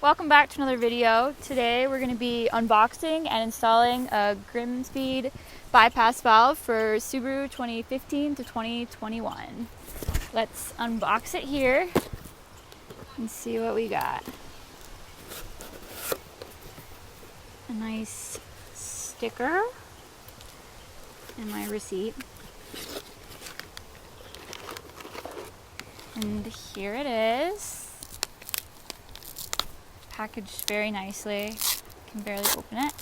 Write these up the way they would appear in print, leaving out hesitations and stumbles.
Welcome back to another video. Today we're going to be unboxing and installing a GrimmSpeed bypass valve for Subaru 2015 to 2021. Let's unbox it here and see what we got. A nice sticker and my receipt. And here it is. Packaged very nicely. Can barely open it.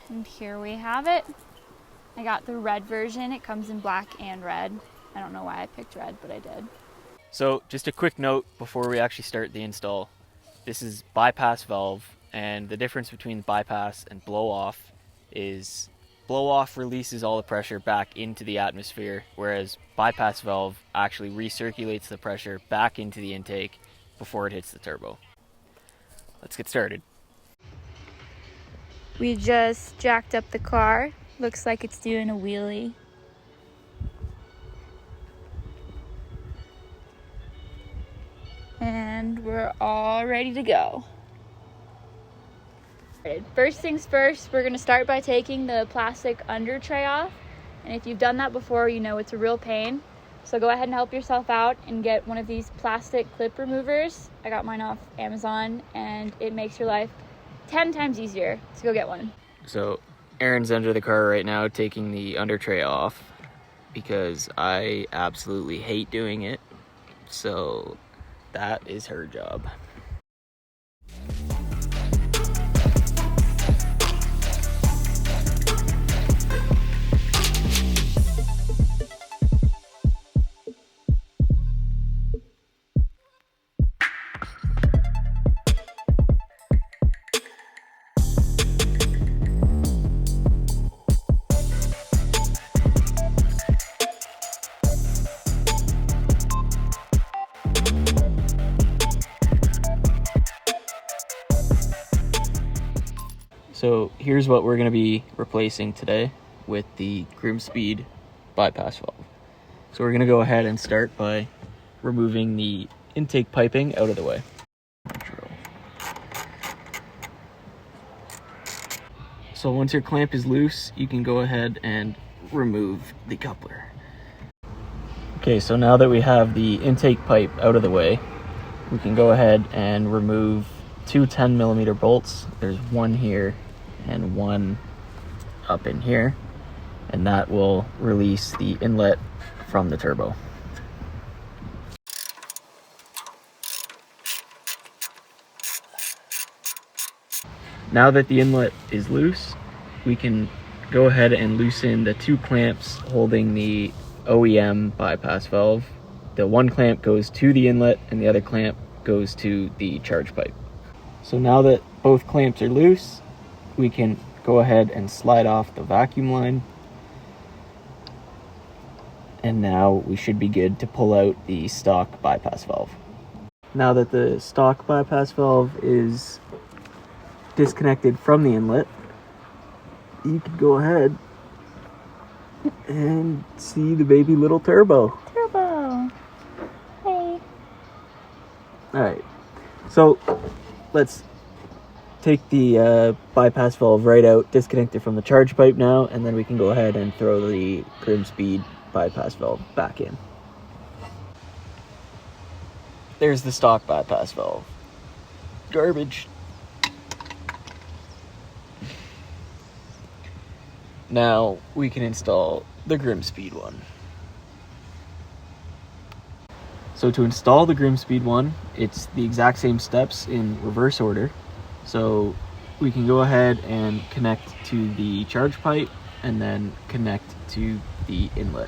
And here we have it. I got the red version. It comes in black and red. I don't know why I picked red, but I did. So just a quick note before we actually start the install. This is bypass valve, and the difference between bypass and blow off is blow off releases all the pressure back into the atmosphere, whereas bypass valve actually recirculates the pressure back into the intake before it hits the turbo. Let's get started. We just jacked up the car. Looks like it's doing a wheelie. And we're all ready to go. First things first, we're gonna start by taking the plastic under tray off. And if you've done that before, you know it's a real pain. So go ahead and help yourself out and get one of these plastic clip removers. I got mine off Amazon and it makes your life 10 times easier. So go get one. So Erin's under the car right now taking the under tray off because I absolutely hate doing it. So that is her job. So here's what we're going to be replacing today with the GrimmSpeed bypass valve. So we're going to go ahead and start by removing the intake piping out of the way. So once your clamp is loose, you can go ahead and remove the coupler. Okay, so now that we have the intake pipe out of the way, we can go ahead and remove two 10mm bolts. There's one here and one up in here, and that will release the inlet from the turbo. Now that the inlet is loose, we can go ahead and loosen the two clamps holding the OEM bypass valve. The one clamp goes to the inlet and the other clamp goes to the charge pipe. So now that both clamps are loose, we can go ahead and slide off the vacuum line. And now we should be good to pull out the stock bypass valve. Now that the stock bypass valve is disconnected from the inlet, you can go ahead and see the baby little turbo. Turbo! Hey! Alright, so let's take the bypass valve right out, disconnect it from the charge pipe now, and then we can go ahead and throw the GrimmSpeed bypass valve back in. There's the stock bypass valve. Garbage. Now we can install the GrimmSpeed one. So to install the GrimmSpeed one, it's the exact same steps in reverse order. So we can go ahead and connect to the charge pipe and then connect to the inlet.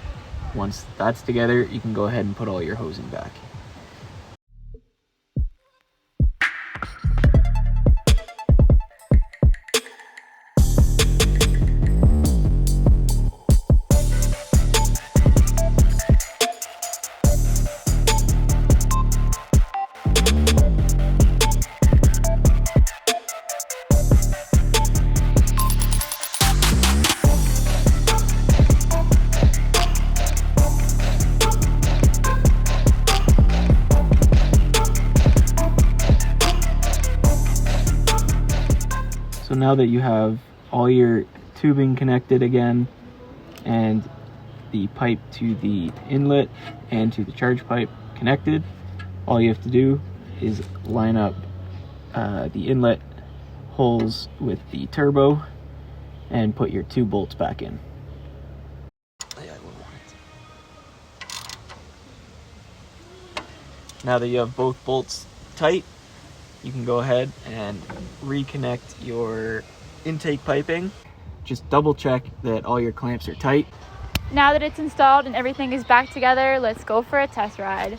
Once that's together, you can go ahead and put all your hosing back. now that you have all your tubing connected again and the pipe to the inlet and to the charge pipe connected, all you have to do is line up the inlet holes with the turbo and put your 2 bolts back in. Now that you have both bolts tight, you can go ahead and reconnect your intake piping. Just double check that all your clamps are tight. Now that it's installed and everything is back together, let's go for a test ride.